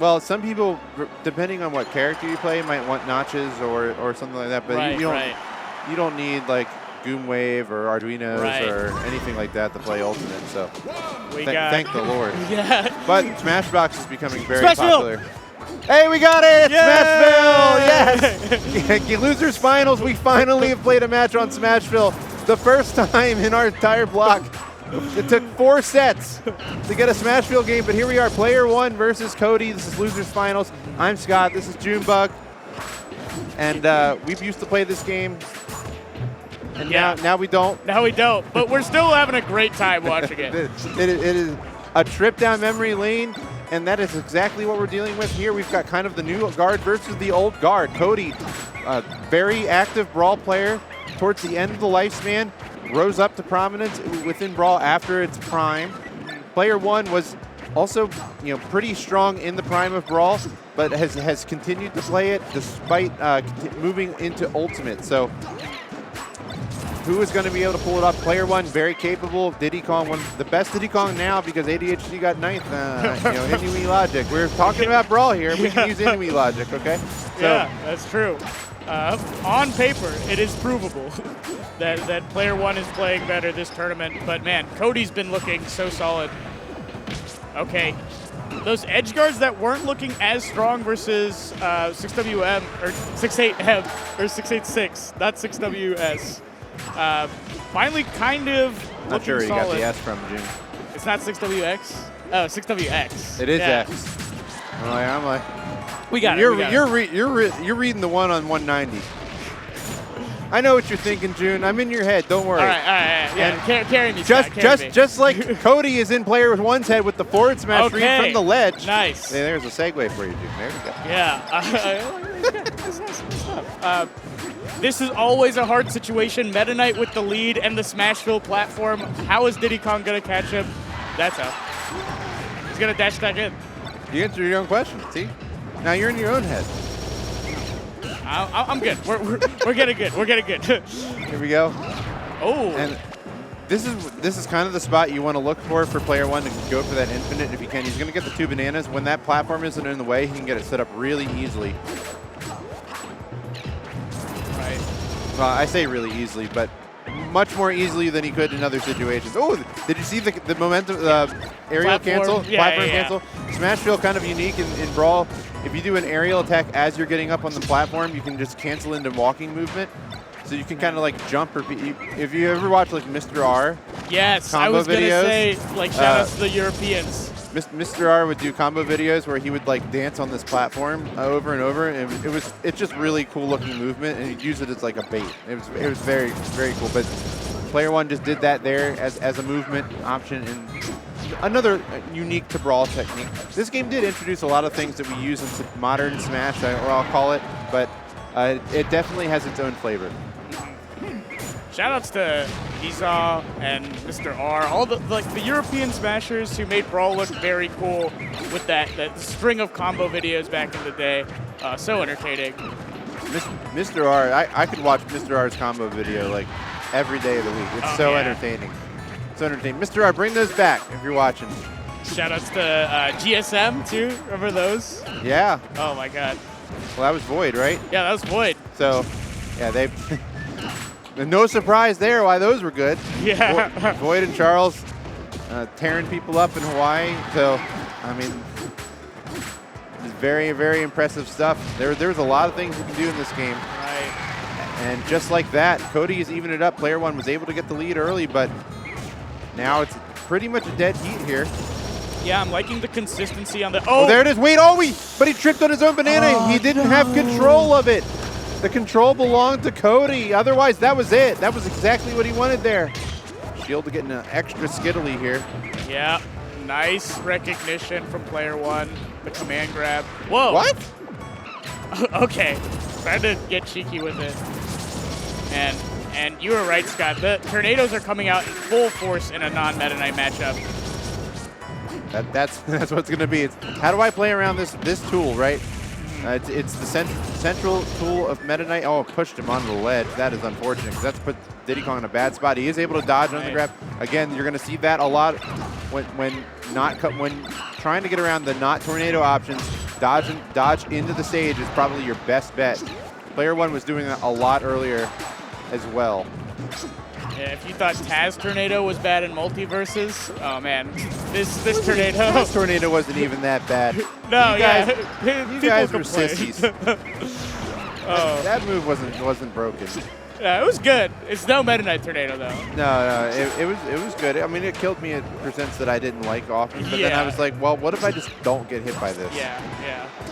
Well, some people, depending on what character you play, might want notches or something like that. But you don't need like Goom Wave or Arduinos or anything like that to play Ultimate. So thank the Lord. Yeah. But Smashbox is becoming very popular. Hey, we got it! Smashville! Yes! Losers Finals, we finally have played a match on Smashville. The first time in our entire block. It took 4 sets to get a Smashville game, but here we are, Player-1 versus Cody. This is Losers Finals. I'm Scott, this is Junebug. And we used to play this game. And now we don't. Now we don't, but we're still having a great time watching it. It is a trip down memory lane, and that is exactly what we're dealing with here. We've got kind of the new guard versus the old guard. Cody, a very active Brawl player towards the end of the lifespan, rose up to prominence within Brawl after its prime. Player-1 was also, pretty strong in the prime of Brawl, but has continued to play it despite moving into Ultimate. So who is going to be able to pull it off? Player-1, very capable. Diddy Kong, the best Diddy Kong now because ADHD got 9th. Inuit logic. We're talking about Brawl here. We can use Inuit logic, okay? So, yeah, that's true. On paper, it is provable that Player-1 is playing better this tournament. But man, Cody's been looking so solid. Okay. Those edge guards that weren't looking as strong versus 6WM or 68M or 686, not 6WS. Finally kind of not sure where you solid. got the S from, June. It's not 6WX? Oh, 6WX. It is X. I'm like, we got it. You're reading the one on 190. I know what you're thinking, June. I'm in your head. Don't worry. All right. Yeah, carry me, just like Cody is in Player-1's head with the forward smash read from the ledge. Nice. Hey, there's a segue for you, June. There we go. Yeah. This is always a hard situation. Meta Knight with the lead and the Smashville platform. How is Diddy Kong going to catch him? That's how. He's going to dash attack in. You answered your own question. See? Now you're in your own head. I'm good. We're getting good. We're getting good. Here we go. Oh. And this is kind of the spot you want to look for Player-1 to go for that infinite if you can. He's going to get the 2 bananas. When that platform isn't in the way, he can get it set up really easily. Right. Well, I say really easily, but much more easily than he could in other situations. Oh, did you see the momentum, aerial cancel, platform cancel? Smashville kind of unique in Brawl. If you do an aerial attack as you're getting up on the platform, you can just cancel into walking movement. So you can kind of like jump or if you ever watch like Mr. R. Yes, combo I was going to videos, say, like, shout out to the Europeans. Mr. R would do combo videos where he would like dance on this platform over and over, and it's just really cool looking movement, and he'd use it as like a bait. It was very, very cool. But Player-1 just did that there as a movement option, and another unique to Brawl technique. This game did introduce a lot of things that we use in modern Smash, or I'll call it, but it definitely has its own flavor. Shoutouts to Esau and Mr. R, all the European smashers who made Brawl look very cool with that string of combo videos back in the day. So entertaining. Mr. R, I could watch Mr. R's combo video like every day of the week. It's so entertaining. So entertaining. Mr. R, bring those back if you're watching. Shoutouts to GSM too. Remember those? Yeah. Oh my God. Well, that was Void, right? Yeah, that was Void. So, yeah, they. No surprise there why those were good. Yeah. Void and Charles tearing people up in Hawaii. So, I mean, it's very, very impressive stuff. There's a lot of things you can do in this game. Right. And just like that, Cody is evening it up. Player-1 was able to get the lead early, but now it's pretty much a dead heat here. Yeah, I'm liking the consistency on the. Oh, there it is. Wait, but he tripped on his own banana. He didn't have control of it. The control belonged to Cody. Otherwise, that was it. That was exactly what he wanted there. Shield getting an extra skittily here. Yeah, nice recognition from Player-1. The command grab. Whoa. What? Okay, trying to get cheeky with it. And you were right, Scott. The tornadoes are coming out in full force in a non-Meta Knight matchup. That's what it's going to be. It's, how do I play around this tool, right? It's the central tool of Meta Knight. Oh, pushed him onto the ledge. That is unfortunate because that's put Diddy Kong in a bad spot. He is able to dodge on the grab. Again, you're going to see that a lot when trying to get around the not tornado options. dodge into the stage is probably your best bet. Player-1 was doing that a lot earlier as well. Yeah, if you thought Taz Tornado was bad in multiverses, oh man, this tornado. This tornado wasn't even that bad. No, you guys were complain. sissies. That move wasn't broken. Yeah, it was good. It's no Meta Knight Tornado though. No, it was good. I mean, it killed me at percents that I didn't like often, but then I was like, well, what if I just don't get hit by this? Yeah.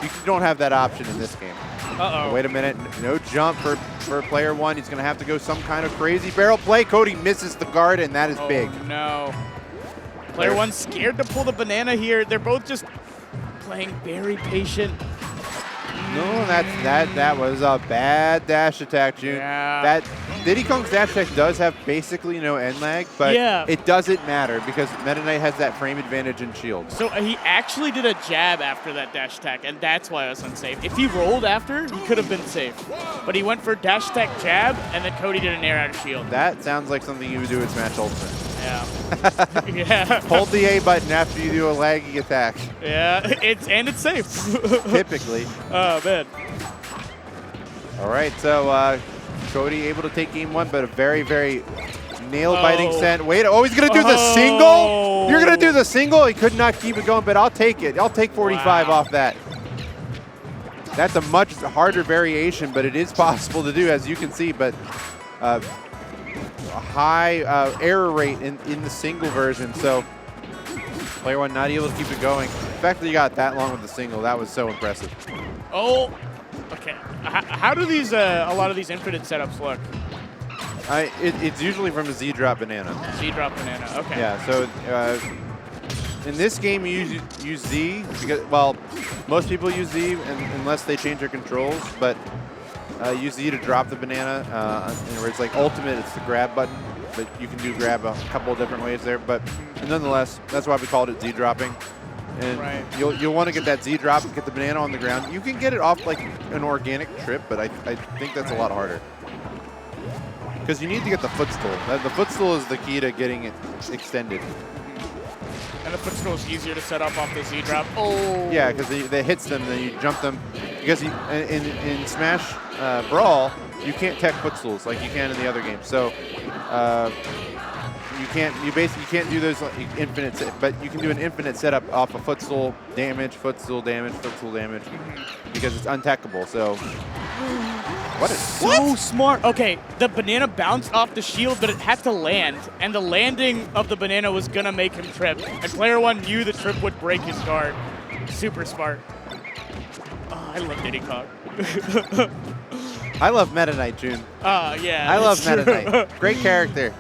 You don't have that option in this game. Uh-oh. Wait a minute, no jump for Player-1. He's gonna have to go some kind of crazy barrel play. Cody misses the guard, and that is big. No. Player-1 scared to pull the banana here. They're both just playing very patient. No, that was a bad dash attack, June. Yeah. That Diddy Kong's dash attack does have basically no end lag, but it doesn't matter because Meta Knight has that frame advantage in shield. So he actually did a jab after that dash attack, and that's why it was unsafe. If he rolled after, he could have been safe. But he went for dash attack jab, and then Cody did an air out of shield. That sounds like something you would do with Smash Ultimate. Yeah. Yeah. Hold the A button after you do a laggy attack. Yeah, it's safe. Typically. Oh, man. All right, so Cody able to take game 1, but a very, very nail-biting send. Wait, he's going to do the single? You're going to do the single? He could not keep it going, but I'll take it. I'll take 45 off that. That's a much harder variation, but it is possible to do, as you can see, but a high error rate in the single version, so Player-1 not able to keep it going. The fact that you got that long with the single, that was so impressive. Oh, okay. How do these a lot of these infinite setups look? It's usually from a Z-drop banana. Z-drop banana, okay. Yeah, so in this game you use Z, because, well, most people use Z unless they change their controls, but use Z to drop the banana. In other words, like ultimate, it's the grab button, but you can do grab a couple of different ways there. But nonetheless, that's why we called it Z dropping. And you'll want to get that Z drop and get the banana on the ground. You can get it off like an organic trip, but I think that's a lot harder. Because you need to get the footstool. The footstool is the key to getting it extended. And the footstool is easier to set up off the Z drop. Oh. Yeah, because they hits them, then you jump them. Because in Smash Brawl, you can't tech footstools like you can in the other games. So you basically can't do those like infinite, but you can do an infinite setup off a footstool damage, footstool damage, footstool damage, because it's untechable. So what is so smart? Okay, the banana bounced off the shield, but it had to land, and the landing of the banana was gonna make him trip. And Player-1 knew the trip would break his guard. Super smart. Oh, I love Diddy Kong. I love Meta Knight, June. Yeah. I love Meta Knight. Great character.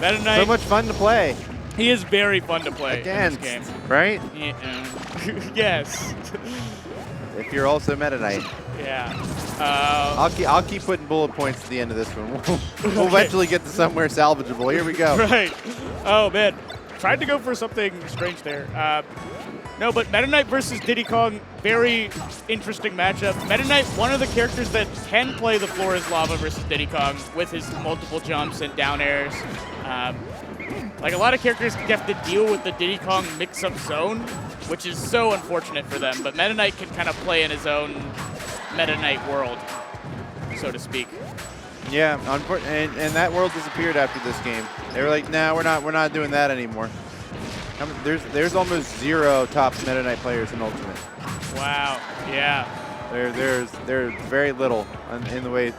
Meta Knight. So much fun to play. He is very fun to play Against, in this game. Right? Yeah. Yes. If you're also Meta Knight. Yeah. I'll keep putting bullet points at the end of this one. We'll eventually get to somewhere salvageable. Here we go. Right. Oh, man. Tried to go for something strange there. No, but Meta Knight versus Diddy Kong, very interesting matchup. Meta Knight, one of the characters that can play the floor is lava versus Diddy Kong with his multiple jumps and down airs. Like a lot of characters have to deal with the Diddy Kong mix-up zone, which is so unfortunate for them. But Meta Knight can kind of play in his own Meta Knight world, so to speak. Yeah, and that world disappeared after this game. They were like, nah, we're not doing that anymore. There's almost 0 top Meta Knight players in Ultimate. Wow. Yeah. There's very little in the way.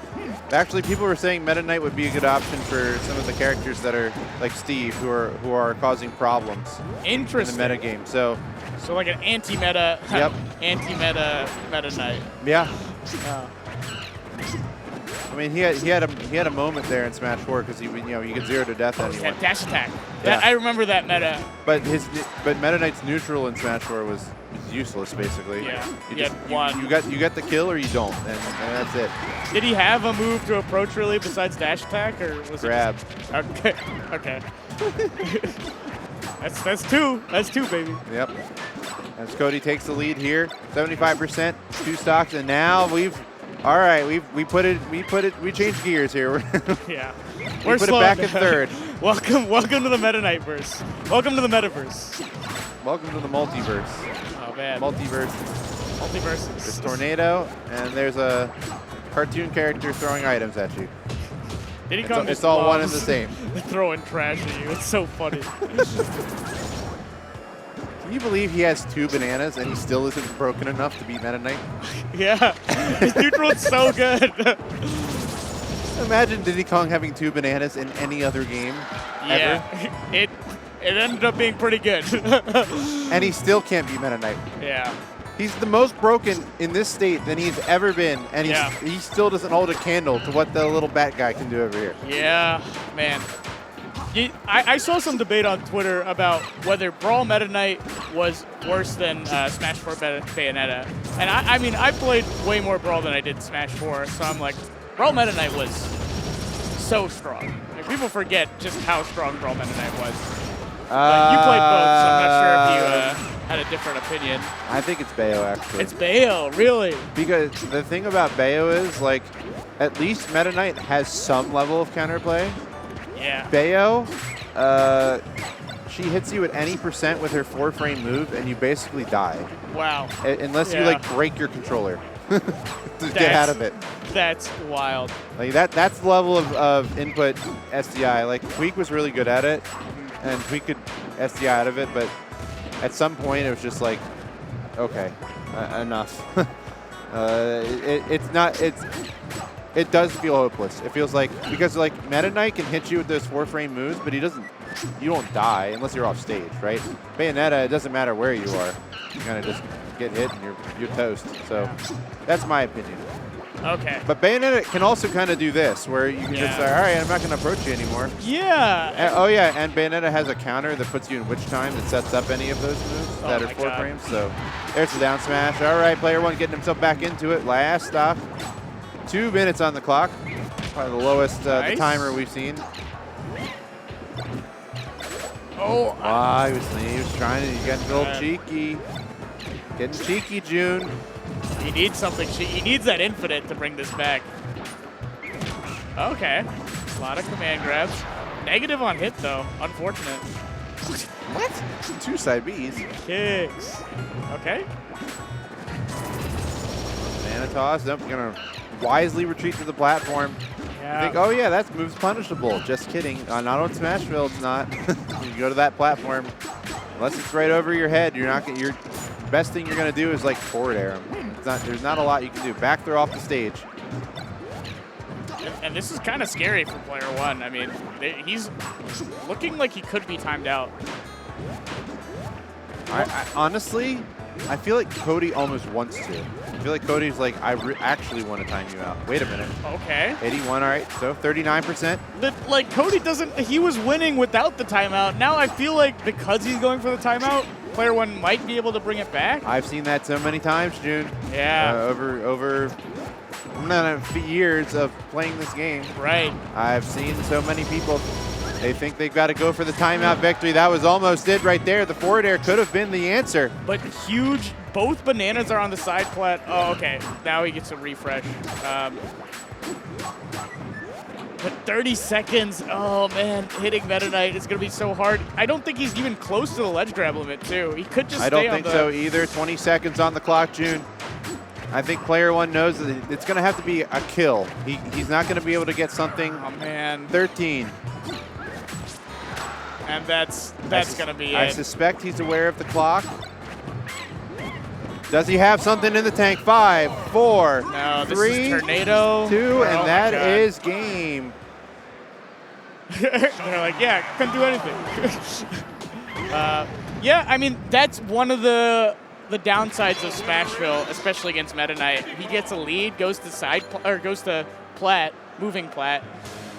Actually, people were saying Meta Knight would be a good option for some of the characters that are like Steve, who are causing problems in the meta game. So like an anti-meta. Yep. Anti-meta Meta Knight. Yeah. I mean, he had a moment there in Smash 4 because you could 0 to death anyone. Yeah, dash attack. Yeah. I remember that meta. But Meta Knight's neutral in Smash 4 was useless basically. Yeah. You got the kill or you don't, and that's it. Did he have a move to approach really besides dash attack, or was grab? It just, okay. That's two. That's 2, baby. Yep. As Cody takes the lead here, 75%, 2 stocks, and now we changed gears here. Yeah. We put it back in third. Welcome to the Meta Knight verse. Welcome to the Metaverse. Welcome to the multiverse. Oh man. Multiverse. Multiverses. This tornado, and there's a cartoon character throwing items at you. Diddy Kong It's all one and the same. Throwing trash at you. It's so funny. Can you believe he has 2 bananas and he still isn't broken enough to beat Meta Knight? Yeah. His neutral's so good. Imagine Diddy Kong having 2 bananas in any other game ever. It ended up being pretty good. And he still can't beat Meta Knight. Yeah. He's the most broken in this state than he's ever been, and he still doesn't hold a candle to what the little bat guy can do over here. Yeah, man. I saw some debate on Twitter about whether Brawl Meta Knight was worse than Smash 4 Bayonetta. And I mean, I played way more Brawl than I did Smash 4, so I'm like, Brawl Meta Knight was so strong. Like, people forget just how strong Brawl Meta Knight was. You played both, so I'm not sure if you had a different opinion. I think it's Bayo, actually. It's Bayo, really? Because the thing about Bayo is, like, at least Meta Knight has some level of counterplay. Yeah. Bayo, she hits you at any % with her 4-frame move, and you basically die. Wow. Unless you, like, break your controller to get out of it. That's wild. Like, that's the level of input SDI. Like, Tweak was really good at it, and Tweak could SDI out of it, but at some point it was just like, okay, enough. It does feel hopeless. It feels like, because like Meta Knight can hit you with those 4-frame moves, but you don't die unless you're off stage, right? Bayonetta, it doesn't matter where you are. You kind of just get hit and you're toast. So that's my opinion. Okay. But Bayonetta can also kind of do this, where you can just say, all right, I'm not going to approach you anymore. Yeah. And Bayonetta has a counter that puts you in witch time that sets up any of those moves that are 4 frames. So there's the down smash. All right, Player-1 getting himself back into it. Last stock. 2 minutes on the clock. Probably the lowest the timer we've seen. Oh. He was trying to get a little cheeky. Getting cheeky, June. He needs something. He needs that infinite to bring this back. Okay. A lot of command grabs. Negative on hit, though. Unfortunate. What? 2 side Bs. Kicks. Okay. Banana toss. Nope. Gonna wisely retreat to the platform. Yeah. You think, oh yeah, that's move's punishable. Just kidding. Not on Smashville, it's not. You go to that platform, unless it's right over your head, you're not. Your best thing you're gonna do is like forward air him. There's not a lot you can do. Back throw off the stage. And this is kind of scary for Player-1. I mean, he's looking like he could be timed out. I honestly, I feel like Cody almost wants to. I feel like Cody's like, I actually want to time you out. Wait a minute. Okay. 81, all right, so 39%. But, like, Cody doesn't, he was winning without the timeout. Now I feel like because he's going for the timeout, Player-1 might be able to bring it back. I've seen that so many times, June. Yeah. Over years of playing this game. Right. I've seen so many people, they think they've got to go for the timeout victory. That was almost it right there. The forward air could have been the answer. But huge, both bananas are on the side plat. Oh, okay. Now he gets a refresh. But 30 seconds, oh man, hitting Meta Knight is going to be so hard. I don't think he's even close to the ledge grab limit, too. He could just stay on the... I don't think so either. 20 seconds on the clock, June. I think Player-1 knows that it's going to have to be a kill. He's not going to be able to get something. Oh, man. 13. And that's going to be it. I suspect he's aware of the clock. Does he have something in the tank? 5, 4, no, 3, this is Tornado. 2, and that is game. They're like, yeah, couldn't do anything. Yeah, I mean, that's one of the downsides of Smashville, especially against Meta Knight. He gets a lead, goes to plat, moving plat,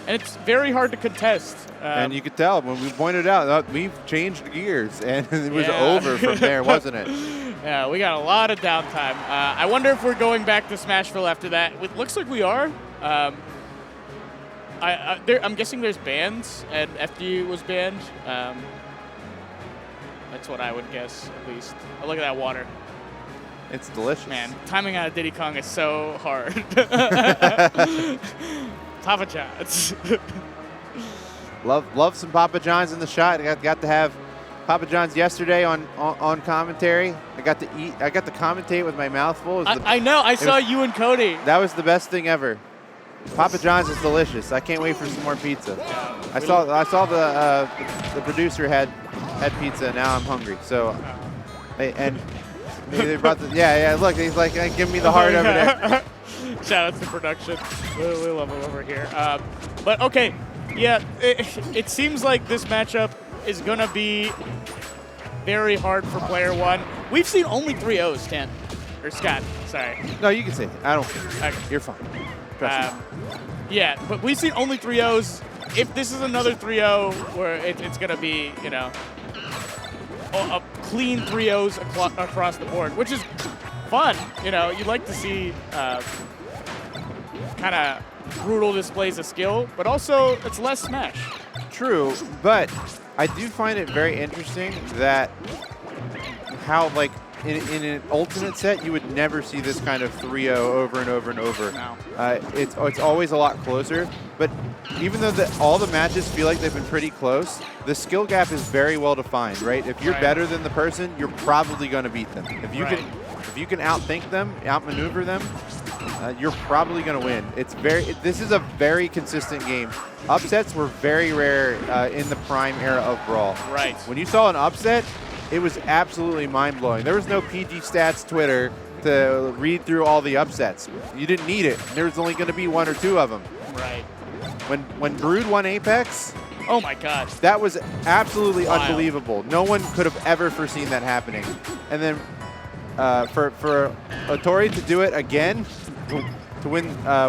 and it's very hard to contest. And you could tell when we pointed out, we've changed gears, and it was over from there, wasn't it? Yeah, we got a lot of downtime. I wonder if we're going back to Smashville after that. It looks like we are. I'm guessing there's bans, and FD was banned. That's what I would guess, at least. Oh, look at that water. It's delicious. Man, timing out of Diddy Kong is so hard. Papa John's. Love some Papa John's in the shot. Got to have Papa John's yesterday on commentary. I got to commentate with my mouth full. I know. I saw you and Cody. That was the best thing ever. Papa John's is delicious. I can't wait for some more pizza. I saw the producer had pizza. Now I'm hungry. So, they brought the Look, he's like give me the heart over there. Shout out to production. We love them over here. But okay, yeah, it seems like this matchup is gonna be very hard for Player-1. We've seen only 3-0s, Stan. Or Scott, sorry. No, you can say it. I don't care. Okay. You're fine. Trust me. Yeah, but we've seen only 3-0s. If this is another 3-0 where it's going to be, you know, a clean 3-0s across the board, which is fun. You know, you'd like to see kind of brutal displays of skill, but also it's less Smash. True, but I do find it very interesting that how, like, in an alternate set, you would never see this kind of 3-0 over and over and over. No. It's always a lot closer, but even though all the matches feel like they've been pretty close, the skill gap is very well defined, right? If you're better than the person, you're probably going to beat them. If you can outthink them, outmaneuver them, you're probably going to win. This is a very consistent game. Upsets were very rare in the prime era of Brawl. Right. When you saw an upset, it was absolutely mind-blowing. There was no PG Stats Twitter to read through all the upsets. You didn't need it. There was only going to be 1 or 2 of them. Right. When Brood won Apex, oh my God, that was absolutely wild. Unbelievable. No one could have ever foreseen that happening. And then for Otori to do it again, to win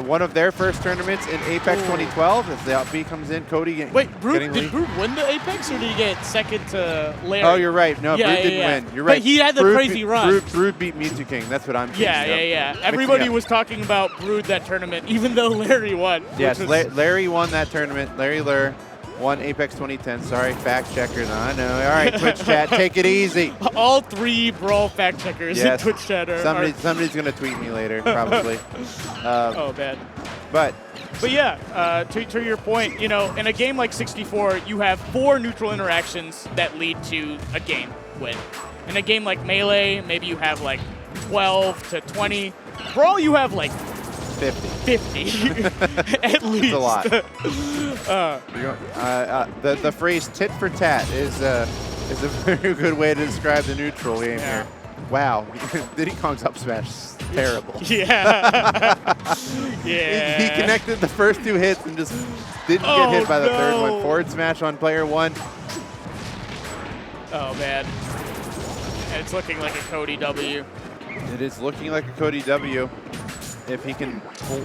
one of their first tournaments in Apex 2012, as the up B comes in, Cody did Brood win the Apex, or did he get second to Larry? Oh, you're right. No, Brood didn't win. You're right. But he had the crazy run. Brood beat Mewtwo King. That's what I'm thinking. Yeah. Everybody was talking about Brood that tournament, even though Larry won. Yes, Larry won that tournament. Larry Lur won Apex 2010. Sorry, fact checkers. I know. All right, Twitch chat, take it easy. All 3 Brawl fact checkers in Twitch chat are. Somebody's gonna tweet me later, probably. Oh, bad. But yeah, to your point, you know, in a game like 64, you have 4 neutral interactions that lead to a game win. In a game like Melee, maybe you have like 12 to 20. Brawl, you have like 50 at least. It's a lot. The phrase "tit for tat" is a very good way to describe the neutral game here. Wow, Diddy Kong's up smash is terrible. Yeah. Yeah. He connected the first 2 hits and just didn't get hit by the third one. Forward smash on Player-1. Oh man, and it's looking like a Cody W. It is looking like a Cody W. If he can pull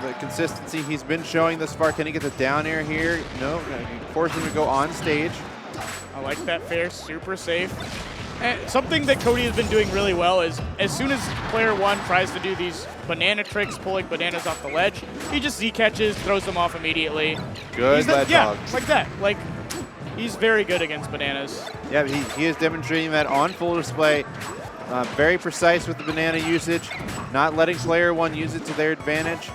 the consistency he's been showing thus far. Can he get the down air here? No, force him to go on stage. I like that fair, super safe. And something that Cody has been doing really well is as soon as Player-1 tries to do these banana tricks, pulling bananas off the ledge, he just Z-catches, throws them off immediately. Good ledge hog. Like that. Like, he's very good against bananas. Yeah, he is demonstrating that on full display. Very precise with the banana usage, not letting Player-1 use it to their advantage.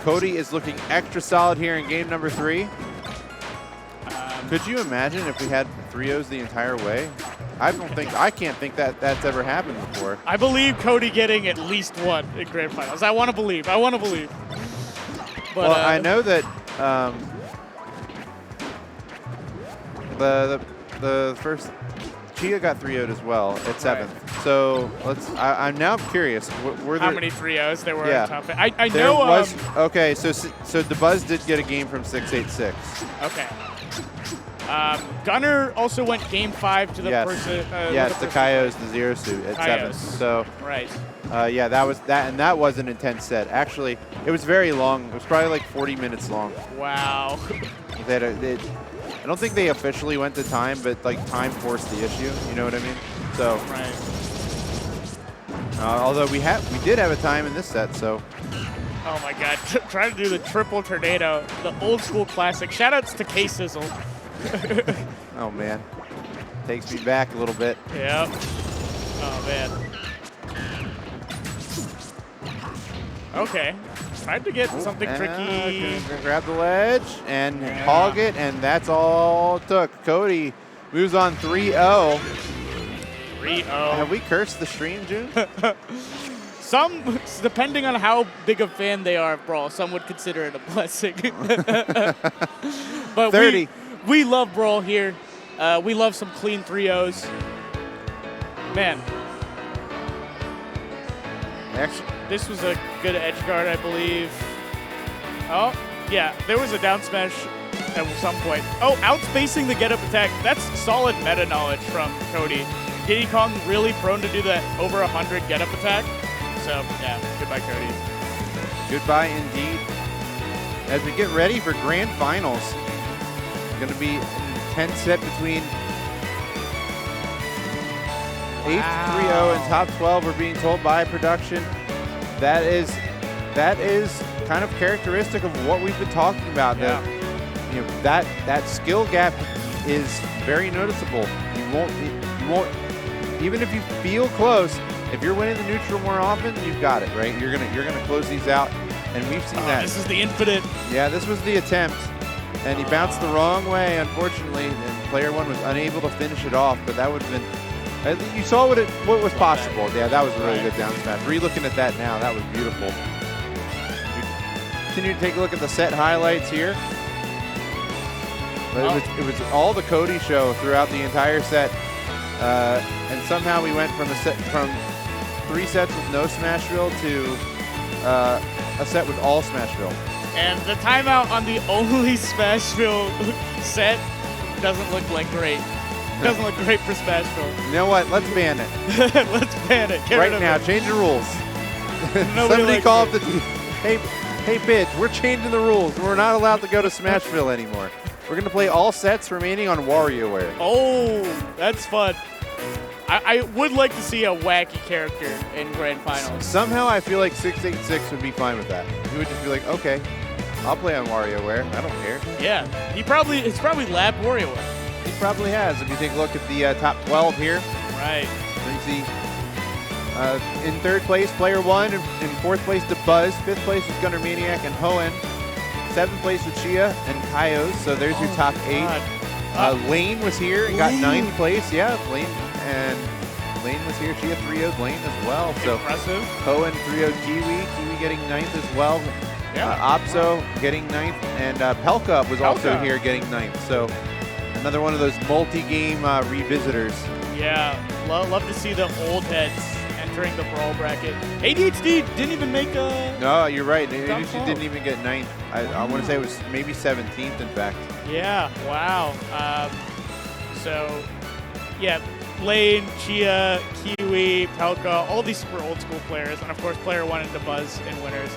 Cody is looking extra solid here in game number 3. Could you imagine if we had 3-0s the entire way? I can't think that that's ever happened before. I believe Cody getting at least 1 in grand finals. I want to believe. But, well, I know that the first Chia got 3-0'd as well at 7th. Right. So I'm now curious. Were there how many 3-0s there were in top 8? I there know. Was, okay, so DeBuzz did get a game from 686. Okay. Gunner also went game 5 to the person. Yes, the Kaios, the Zero Suit at 7th. So right. Yeah, that was an intense set. Actually, it was very long. It was probably like 40 minutes long. Wow. I don't think they officially went to time, but like time forced the issue. You know what I mean? So. Right. Although we did have a time in this set, so. Oh my God! Trying to do the triple tornado, the old school classic. Shoutouts to K-Sizzle. Oh man, takes me back a little bit. Yep. Oh man. Okay. Tried to get something tricky. Grab the ledge and hog it, and that's all it took. Cody moves on 3-0. 3-0. Have we cursed the stream, June? Some, depending on how big a fan they are of Brawl, some would consider it a blessing. But 30. we love Brawl here. We love some clean 3-0s. Man. This was a good edge guard, I believe. Oh, yeah, there was a down smash at some point. Oh, outspacing the get-up attack. That's solid meta knowledge from Cody. Diddy Kong really prone to do that over 100 get-up attack. So, yeah, goodbye, Cody. Goodbye, indeed. As we get ready for grand finals, it's going to be an intense set between 8-3-0 and top 12. We're being told by production. That is kind of characteristic of what we've been talking about. Yeah. That skill gap is very noticeable. You won't, even if you feel close, if you're winning the neutral more often, you've got it, right? You're gonna close these out, and we've seen that. This is the infinite. Yeah, this was the attempt, and he bounced the wrong way, unfortunately, and Player-1 was unable to finish it off, but that would have been, you saw what was possible. Yeah, that was a really good down smash. Re-looking at that now, that was beautiful. Continue to take a look at the set highlights here. But it was all the Cody show throughout the entire set, and somehow we went from 3 sets with no Smashville to a set with all Smashville. And the timeout on the only Smashville set doesn't look like great. Doesn't look great for Smashville. You know what? Let's ban it. Let's ban it. Get right rid of now, it. change the rules. Somebody call up the hey bitch, we're changing the rules. We're not allowed to go to Smashville anymore. We're going to play all sets remaining on WarioWare. Oh, that's fun. I would like to see a wacky character in Grand Finals. Somehow I feel like 686 would be fine with that. He would just be like, okay, I'll play on WarioWare. I don't care. Yeah, it's probably Lab WarioWare. He probably has. If you take a look at the top 12 here. Right. You see in 3rd place, Player-1. In 4th place, The Buzz. 5th place is Gunner Maniac and Hoenn. 7th place with Chia and Kaios. So there's your top 8. Lane was here and got 9th place. Yeah, Lane was here. Chia 3-0'd Lane as well. So impressive. Hoenn 3-0'd Kiwi getting 9th as well. Yeah. Opso getting 9th, and Pelka was also here getting 9th. So another one of those multi-game revisitors. Yeah, love to see the old heads entering the Brawl bracket. ADHD didn't even make a... No, you're right. ADHD didn't even get 9th. I want to say it was maybe 17th, in fact. Yeah, wow. So, yeah, Lane, Chia, Kiwi, Pelka, all these super old school players, and of course Player-1 and The Buzz in winners.